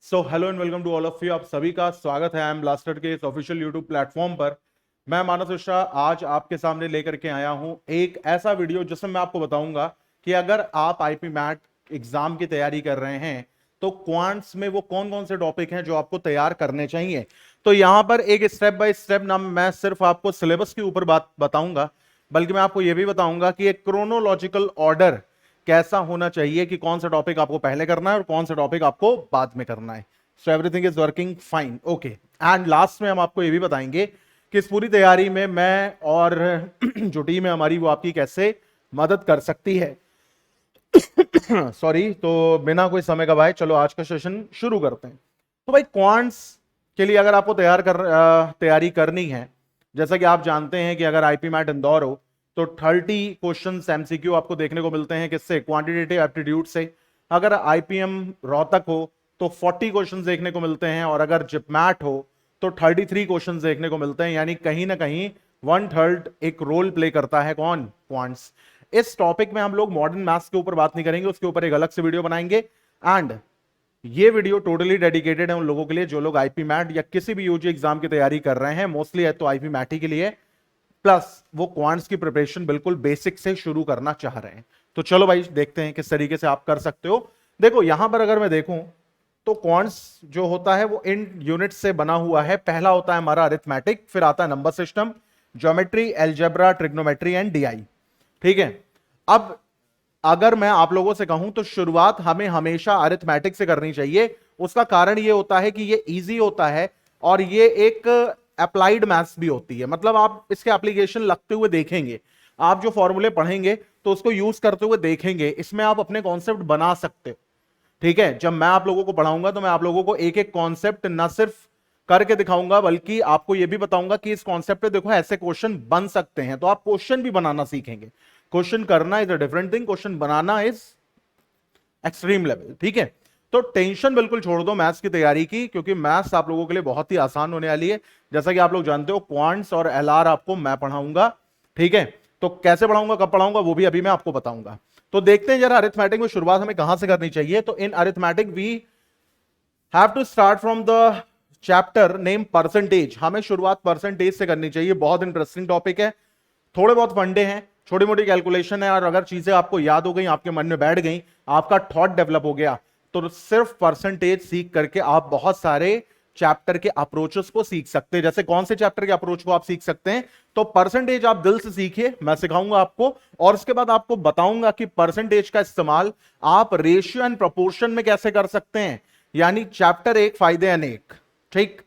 So hello and welcome to all of you. आप सभी का स्वागत है आई एम ब्लास्टर के इस ऑफिशियल यूट्यूब प्लेटफॉर्म पर। मैं मानस मिश्रा आज आपके सामने लेकर के आया हूं एक ऐसा वीडियो जिसमें मैं आपको बताऊंगा कि अगर आप आईपी मैट एग्जाम की तैयारी कर रहे हैं तो क्वांट्स में वो कौन कौन से टॉपिक हैं जो आपको तैयार करने चाहिए। तो यहां पर एक स्टेप बाय स्टेप ना मैं सिर्फ आपको सिलेबस के ऊपर बात बताऊंगा, बल्कि मैं आपको यह भी बताऊंगा कि एक क्रोनोलॉजिकल ऑर्डर कैसा होना चाहिए कि कौन सा टॉपिक आपको पहले करना है और कौन सा टॉपिक आपको बाद में करना है। So everything is working fine, okay. And last में हम आपको ये भी बताएंगे कि इस पूरी तैयारी में मैं और जो टीम है हमारी वो आपकी कैसे मदद कर सकती है। सॉरी, तो बिना कोई समय गवाए चलो आज का सेशन शुरू करते हैं। तो भाई क्वांट्स के लिए अगर आपको तैयारी करनी है, जैसा कि आप जानते हैं कि अगर आईपी मैट इंदौर हो तो 30 क्वेश्चंस एमसीक्यू आपको देखने को मिलते हैं। किससे? क्वांटिटेटिव एप्टीट्यूड से। अगर आईपीएम रोहतक हो तो 40 क्वेश्चंस देखने को मिलते हैं, और अगर जिपमैट हो तो 33 क्वेश्चंस देखने को मिलते हैं। यानी कहीं ना कहीं 1/3 एक रोल प्ले करता है कौन? क्वांट्स। इस टॉपिक में हम लोग मॉडर्न मैथ्स के ऊपर बात नहीं करेंगे, उसके ऊपर एक अलग से वीडियो बनाएंगे। एंड ये वीडियो टोटली डेडिकेटेड है उन लोगों के लिए जो लोग आईपी मैट या किसी भी यूजी एग्जाम की तैयारी कर रहे हैं। मोस्टली है तो आईपी मैट ही के लिए, प्लस वो क्वांट्स की प्रिपरेशन बिल्कुल बेसिक से शुरू करना चाह रहे हैं। तो चलो भाई देखते हैं किस तरीके से आप कर सकते हो। देखो यहां पर अगर मैं देखूं तो क्वांट्स जो होता है वो इन यूनिट से बना हुआ है। पहला होता है हमारा अरिथमेटिक, फिर आता है number system, geometry, algebra, trigonometry and DI. ठीक है। अब अगर मैं आप लोगों से कहूं तो शुरुआत हमें हमेशा अरिथमेटिक से करनी चाहिए। उसका कारण यह होता है कि ये इजी होता है और ये एक अप्लाइड मैथ्स भी होती है। मतलब आप इसके एप्लीकेशन लगते हुए देखेंगे, आप जो फॉर्मूले पढ़ेंगे तो उसको यूज करते हुए देखेंगे, इसमें आप अपने कॉन्सेप्ट बना सकते हो। ठीक है। जब मैं आप लोगों को पढ़ाऊंगा तो मैं आप लोगों को एक एक कॉन्सेप्ट न सिर्फ करके दिखाऊंगा बल्कि आपको यह भी बताऊंगा कि इस कॉन्सेप्ट पे देखो ऐसे क्वेश्चन बन सकते हैं। तो आप क्वेश्चन भी बनाना सीखेंगे। क्वेश्चन करना is a different thing, question banana is extreme level. ठीक है। तो टेंशन बिल्कुल छोड़ दो मैथ्स की तैयारी की, क्योंकि मैथ्स आप लोगों के लिए बहुत ही आसान होने वाली है। जैसा कि आप लोग जानते हो क्वांट्स और एलआर आपको मैं पढ़ाऊंगा। ठीक है। तो कैसे पढ़ाऊंगा, कब पढ़ाऊंगा, वो भी अभी मैं आपको बताऊंगा। तो देखते हैं जरा अरिथमेटिक में शुरुआत हमें कहां से करनी चाहिए। तो in arithmetic we have to start from the chapter name percentage. हमें शुरुआत परसेंटेज से करनी चाहिए। बहुत इंटरेस्टिंग टॉपिक है। थोड़े बहुत फंडे हैं, छोटी मोटी कैलकुलेशन है, और अगर चीजें आपको याद हो गई, आपके मन में बैठ गई, आपका थॉट डेवलप हो गया, तो सिर्फ परसेंटेज सीख करके आप बहुत सारे चैप्टर के अप्रोचेस को सीख सकते हैं। जैसे कौन से चैप्टर के अप्रोच को आप सीख सकते हैं? तो परसेंटेज आप दिल से सीखिए, मैं सिखाऊंगा आपको, और उसके बाद आपको बताऊंगा कि परसेंटेज का इस्तेमाल आप रेशियो एंड प्रोपोर्शन में कैसे कर सकते हैं। यानी चैप्टर एक, फायदे अनेक। ठीक।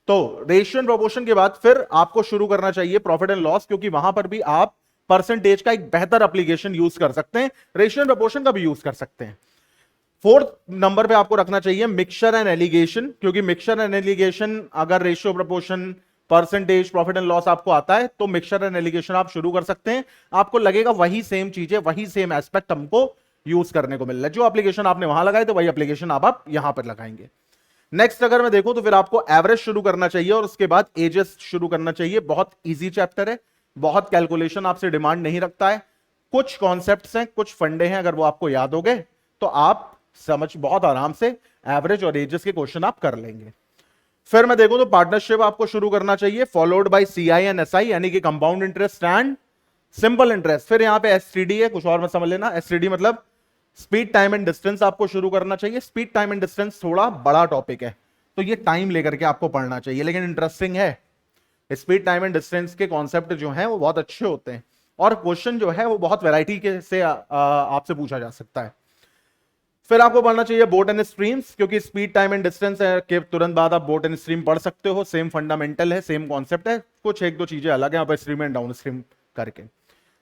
तो रेशियो एंड प्रोपोर्शन के बाद फिर आपको शुरू करना चाहिए प्रॉफिट एंड लॉस, क्योंकि वहां पर भी आप परसेंटेज का एक बेहतर एप्लीकेशन यूज कर सकते हैं, रेशियो एंड प्रोपोर्शन का भी यूज कर सकते हैं। फोर्थ नंबर पे आपको रखना चाहिए मिक्सचर एंड एलिगेशन, क्योंकि मिक्सचर एंड एलिगेशन अगर ratio, proportion, percentage, profit and loss आपको आता है तो मिक्सचर एंड एलिगेशन आप शुरू कर सकते हैं। आपको लगेगा वही सेम चीजें, वही सेम एस्पेक्ट हमको यूज करने को मिल रहा है। जो एप्लीकेशन आपने वहां लगाए तो वही एप्लीकेशन आप यहां पर लगाएंगे। नेक्स्ट अगर मैं देखूं तो फिर आपको एवरेज शुरू करना चाहिए और उसके बाद एजेस शुरू करना चाहिए। बहुत इजी चैप्टर है, बहुत कैलकुलेशन आपसे डिमांड नहीं रखता है। कुछ कॉन्सेप्ट्स हैं, कुछ फंडे हैं, अगर वो आपको याद हो गए तो आप समझ बहुत आराम से एवरेज और एजेस के क्वेश्चन आप कर लेंगे। फिर मैं देखूं तो पार्टनरशिप आपको शुरू करना चाहिए, followed by CI and SI, यानी कि compound interest and simple interest. फिर यहां पे एसटीडी है, कुछ और मत समझ लेना। एसटीडी मतलब स्पीड, टाइम एंड डिस्टेंस आपको शुरू करना चाहिए। स्पीड, टाइम एंड डिस्टेंस थोड़ा बड़ा टॉपिक है, तो ये टाइम लेकर के आपको पढ़ना चाहिए, लेकिन इंटरेस्टिंग है। स्पीड, टाइम एंड डिस्टेंस के कॉन्सेप्ट जो हैं वो बहुत अच्छे होते हैं, और क्वेश्चन जो है वो बहुत वैरायटी के से आपसे पूछा जा सकता है। फिर आपको पढ़ना चाहिए बोट एंड स्ट्रीम्स, क्योंकि स्पीड, टाइम एंड डिस्टेंस के तुरंत बाद आप बोट एंड स्ट्रीम पढ़ सकते हो। सेम फंडामेंटल है, सेम कॉन्सेप्ट है, कुछ एक दो चीजें अलग है आप स्ट्रीम एंड डाउन स्ट्रीम करके।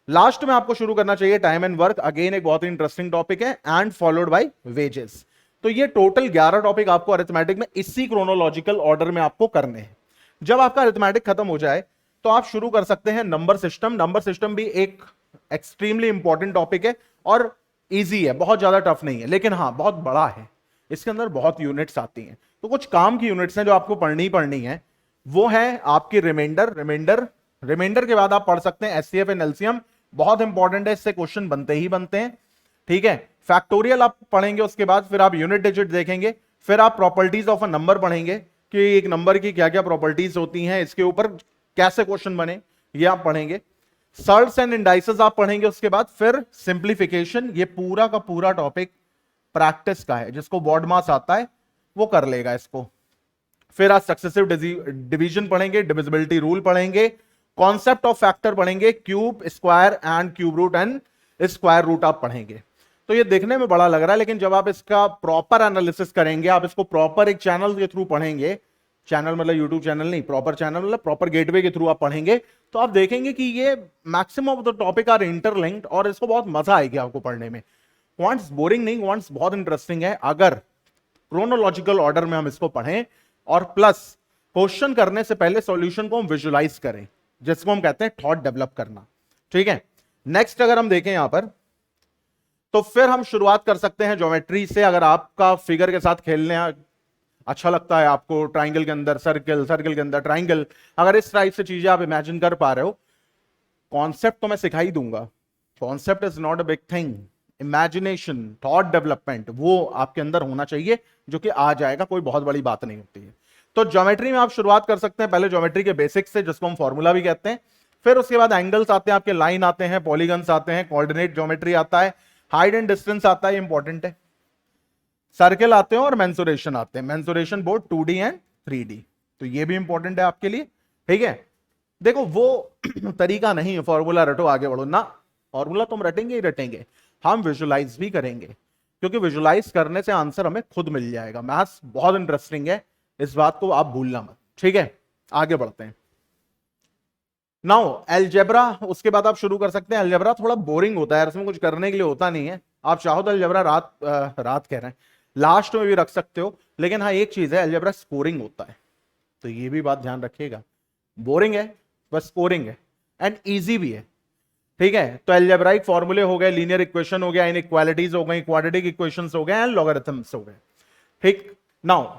लास्ट में आपको शुरू करना चाहिए टाइम एंड वर्क, अगेन एक बहुत ही इंटरेस्टिंग टॉपिक है, एंड फॉलोड बाय वेजेस। तो ये टोटल 11 टॉपिक आपको अरिथमेटिक में इसी क्रोनोलॉजिकल ऑर्डर में आपको करने हैं। जब आपका अरिथमेटिक खत्म हो जाए तो आप शुरू कर सकते हैं नंबर सिस्टम। नंबर सिस्टम भी एक एक्सट्रीमली इंपॉर्टेंट टॉपिक है और इजी है, बहुत ज्यादा टफ नहीं है, लेकिन हाँ बहुत बड़ा है। इसके अंदर बहुत यूनिट्स आती हैं, तो कुछ काम की यूनिट्स हैं जो आपको पढ़नी है। वो है आपकी रिमाइंडर के बाद आप पढ़ सकते हैं एचसीएफ एंड एलसीएम, बहुत इंपॉर्टेंट है, इससे क्वेश्चन बनते ही बनते हैं। ठीक है। फैक्टोरियल आप पढ़ेंगे, उसके बाद फिर आप यूनिट डिजिट देखेंगे, फिर आप प्रॉपर्टीज ऑफ अ नंबर पढ़ेंगे कि एक नंबर की क्या क्या प्रॉपर्टीज होती हैं, इसके ऊपर कैसे क्वेश्चन बने ये आप पढ़ेंगे। सर्ट्स एंड इंडाइसेस आप पढ़ेंगे उसके बाद। फिर सिंप्लीफिकेशन, ये पूरा का पूरा टॉपिक प्रैक्टिस का है, जिसको बोर्ड मास आता है वो कर लेगा इसको। फिर आज सक्सेसिव डिवीजन पढ़ेंगे, डिविजिबिलिटी रूल पढ़ेंगे, कॉन्सेप्ट ऑफ फैक्टर पढ़ेंगे, cube, square and cube root and square root आप पढ़ेंगे। तो ये देखने में बड़ा लग रहा है, लेकिन जब आप इसका प्रॉपर एनालिसिस करेंगे, आप इसको प्रॉपर एक चैनल के थ्रू पढ़ेंगे, चैनल मतलब यूट्यूब चैनल नहीं, प्रॉपर चैनल मतलब प्रॉपर गेटवे के थ्रू आप पढ़ेंगे, तो आप देखेंगे कि ये maximum of the topic are interlinked और इसको बहुत मजा आएगी आपको पढ़ने में। क्वांट्स बोरिंग नहीं, क्वांट्स बहुत इंटरेस्टिंग है अगर क्रोनोलॉजिकल ऑर्डर में हम इसको पढ़ें, और प्लस क्वेश्चन करने से पहले सॉल्यूशन को हम विजुलाइज करें, जिसको हम कहते हैं थॉट डेवलप करना। ठीक है, नेक्स्ट अगर हम देखें यहां पर, तो फिर हम शुरुआत कर सकते हैं ज्योमेट्री से। अगर आपका फिगर के साथ खेलने अच्छा लगता है, आपको ट्राइंगल के अंदर सर्कल, सर्कल के अंदर ट्राइंगल, अगर इस टाइप से चीजें आप इमेजिन कर पा रहे हो, कॉन्सेप्ट तो मैं सिखा ही दूंगा। Concept is not a big thing, imagination, thought development वो आपके अंदर होना चाहिए, जो कि आ जाएगा, कोई बहुत बड़ी बात नहीं होती है। तो ज्योमेट्री में आप शुरुआत कर सकते हैं पहले ज्योमेट्री के बेसिक्स से, जिसको हम फॉर्मूला भी कहते हैं। फिर उसके बाद एंगल्स आते हैं आपके, लाइन आते हैं, पॉलीगन्स आते हैं, कोऑर्डिनेट ज्योमेट्री आता है, हाइट एंड डिस्टेंस आता है, इंपॉर्टेंट है, सर्कल आते हैं और मेंसुरेशन आते हैं, mensuration both 2D and 3D, तो ये भी इंपॉर्टेंट है आपके लिए। ठीक है, देखो वो तरीका नहीं है फॉर्मूला रटो आगे बढ़ो ना, फॉर्मूला तुम रटेंगे ही रटेंगे, हम विजुलाइज भी करेंगे, क्योंकि विजुलाइज करने से आंसर हमें खुद मिल जाएगा। मैथ्स बहुत इंटरेस्टिंग है, इस बात को आप भूलना मत। ठीक है, आगे बढ़ते हैं। नाउ अलजेब्रा, उसके बाद आप शुरू कर सकते हैं। अलजेब्रा थोड़ा बोरिंग होता है, इसमें कुछ करने के लिए होता नहीं है। आप चाहो तो अलजेब्रा रात कह रहे हैं, लास्ट में भी रख सकते हो, लेकिन हाँ एक चीज है, अलजेब्रा स्कोरिंग होता है, तो ये भी बात ध्यान रखिएगा। बोरिंग है बस स्कोरिंग है, एंड इजी भी है। ठीक है, तो अलजेब्राइक फॉर्मूले हो गए, लीनियर इक्वेशन हो गया, इनइक्वालिटीज हो गई, क्वाड्रेटिक इक्वेशंस हो गए एंड लॉगरिथम्स हो गए। ठीक, नाउ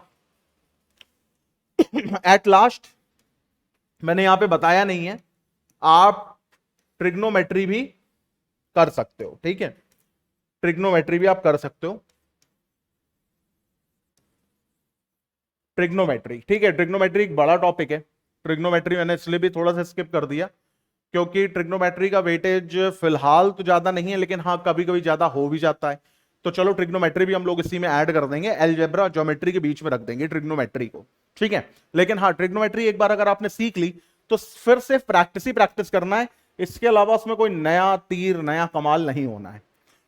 एट लास्ट, मैंने यहां पे बताया नहीं है, आप ट्रिग्नोमेट्री भी कर सकते हो। ठीक है, ट्रिग्नोमेट्री भी आप कर सकते हो, ट्रिग्नोमेट्री। ठीक है, ट्रिग्नोमेट्री एक बड़ा टॉपिक है। ट्रिग्नोमेट्री मैंने इसलिए भी थोड़ा सा स्किप कर दिया, क्योंकि ट्रिग्नोमेट्री का वेटेज फिलहाल तो ज्यादा नहीं है, लेकिन हाँ कभी कभी ज्यादा हो भी जाता है। तो चलो ट्रिग्नोमेट्री भी हम लोग इसी में ऐड कर देंगे, अलजेब्रा ज्योमेट्री के बीच में रख देंगे ट्रिग्नोमेट्री को। ठीक है, लेकिन हाँ ट्रिग्नोमेट्री एक बार अगर आपने सीख ली तो फिर से प्रैक्टिस ही प्रैक्टिस करना है, इसके अलावा उसमें कोई नया तीर, नया कमाल नहीं होना है।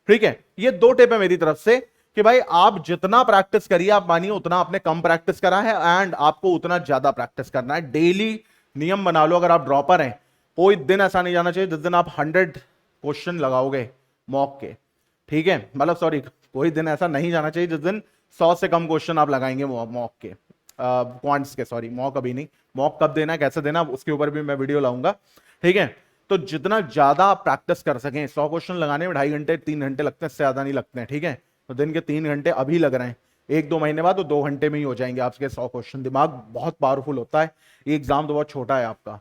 ठीक है, ये 2 टिप है मेरी तरफ से कि भाई आप जितना प्रैक्टिस करिए, आप मानिए उतना आपने कम प्रैक्टिस करा है, एंड आपको उतना ज्यादा प्रैक्टिस करना है। डेली नियम बना लो, अगर आप ड्रॉपर हैं, कोई दिन ऐसा नहीं जाना चाहिए जिस दिन आप 100 क्वेश्चन लगाओगे मॉक के। ठीक है, मतलब सॉरी, कोई दिन ऐसा नहीं जाना चाहिए जिस दिन 100 से कम क्वेश्चन आप लगाएंगे मॉक के, क्वांट्स के, सॉरी मॉक अभी नहीं, मॉक कब देना है, कैसे देना, उसके ऊपर भी मैं वीडियो लाऊंगा। ठीक है, तो जितना ज्यादा आप प्रैक्टिस कर सकें, 100 क्वेश्चन लगाने में 2.5 घंटे 3 घंटे लगते हैं, इससे ज्यादा नहीं लगते हैं। ठीक है, तो दिन के 3 घंटे अभी लग रहे हैं, 1-2 महीने बाद तो 2 घंटे में ही हो जाएंगे आपके 100 क्वेश्चन। दिमाग बहुत पावरफुल होता है, ये एग्जाम तो बहुत छोटा है आपका।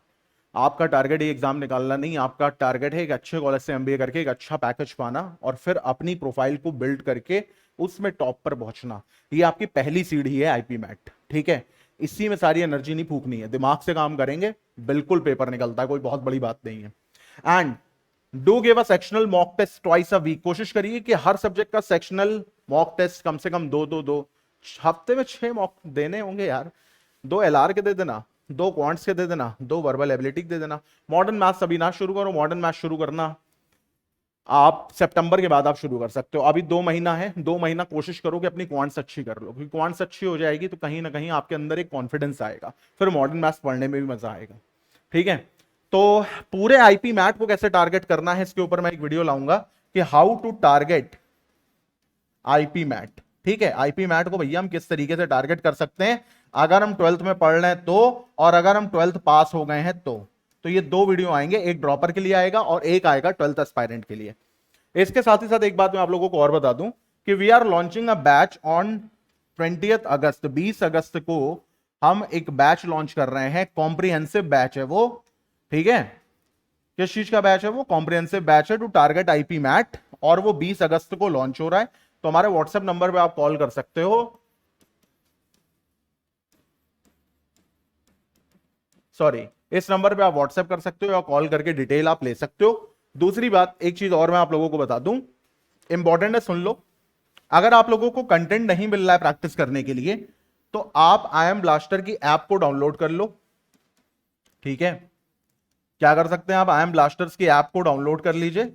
आपका टारगेट ये एग्जाम निकालना नहीं, आपका टारगेट है एक अच्छे कॉलेज से एमबीए करके एक अच्छा पैकेज पाना, और फिर अपनी प्रोफाइल को बिल्ड करके उसमें टॉप पर पहुंचना। ये आपकी पहली सीढ़ी है आईपी मैट। ठीक है, इसी में सारी एनर्जी नहीं फूकनी है, दिमाग से काम करेंगे, बिल्कुल पेपर निकलता है, कोई बहुत बड़ी बात नहीं है। And do give a sectional mock test twice a week, कोशिश करिए कि हर सब्जेक्ट का सेक्शनल मॉक टेस्ट कम से कम 2 हफ्ते में 6 मॉक देने होंगे यार। 2 एलआर के दे देना, 2 क्वांट्स के दे देना, 2 वर्बल एबिलिटी दे देना। मॉडर्न मैथ्स अभी ना शुरू करो, मॉडर्न मैथ्स शुरू करना आप सितंबर के बाद आप शुरू कर सकते हो, अभी 2 महीना है, 2 महीना कोशिश करो कि अपनी क्वांट्स अच्छी कर लो, क्योंकि क्वांट्स अच्छी हो जाएगी तो कहीं ना कहीं आपके अंदर एक कॉन्फिडेंस आएगा, फिर मॉडर्न मैथ्स पढ़ने में भी मजा आएगा। ठीक है, तो पूरे आईपी मैट को कैसे टारगेट करना है, इसके ऊपर मैं एक वीडियो लाऊंगा कि how to target IPMAT. ठीक है, आईपी मैट को भैया हम किस तरीके से टारगेट कर सकते हैं, अगर हम 12th में पढ़ रहे हैं तो, और अगर हम 12th पास हो गए हैं तो ये 2 वीडियो आएंगे, एक ड्रॉपर के लिए आएगा और एक आएगा 12th एस्पायरेंट के लिए। इसके साथ ही साथ एक बात मैं आप लोगों को और बता दूं कि we are launching a batch on 20th August, 20 अगस्त को हम एक बैच लॉन्च कर रहे हैं, कॉम्प्रिहेंसिव बैच है वो। ठीक है, किस चीज का बैच है वो, कॉम्प्रिहेंसिव बैच है टू टारगेट आईपी मैट, और वो 20 अगस्त को लॉन्च हो रहा है। तो हमारे व्हाट्सएप नंबर पे आप कॉल कर सकते हो, सॉरी, इस नंबर पे आप व्हाट्सएप कर सकते हो या कॉल करके डिटेल आप ले सकते हो। दूसरी बात, एक चीज और मैं आप लोगों को बता दूं, इंपॉर्टेंट है, सुन लो। अगर आप लोगों को कंटेंट नहीं मिल रहा है प्रैक्टिस करने के लिए, तो आप आई एम ब्लास्टर की ऐप को डाउनलोड कर लो। ठीक है, क्या कर सकते हैं आप, आई एम ब्लास्टर्स की ऐप को डाउनलोड कर लीजिए,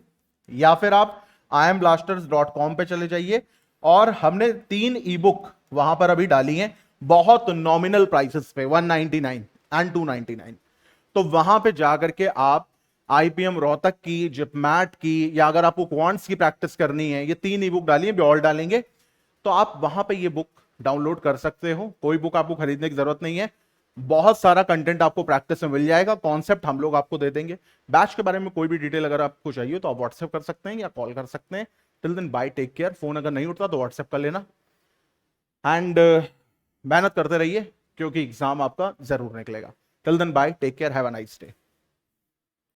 या फिर आप iamblasters.com पे चले जाइए। और हमने 3 ई बुक वहां पर अभी डाली हैं, बहुत नॉमिनल प्राइसेस पे, 199 एंड 299। तो वहां पे जाकर के आप आईपीएम रोहतक की, जिपमैट की, या अगर आपको क्वांट्स की प्रैक्टिस करनी है, ये 3 ई बुक डाली है, और डालेंगे, तो आप वहां पे ये बुक डाउनलोड कर सकते हो। कोई बुक आपको खरीदने की जरूरत नहीं है, बहुत सारा कंटेंट आपको प्रैक्टिस में मिल जाएगा, कॉन्सेप्ट हम लोग आपको दे देंगे। बैच के बारे में कोई भी डिटेल अगर आपको चाहिए तो आप व्हाट्सएप कर सकते हैं या कॉल कर सकते हैं। Till then bye, take care. Phone अगर नहीं उठता तो व्हाट्सएप कर लेना, एंड मेहनत करते रहिए क्योंकि एग्जाम आपका जरूर निकलेगा। Till then bye, take care, have a nice day.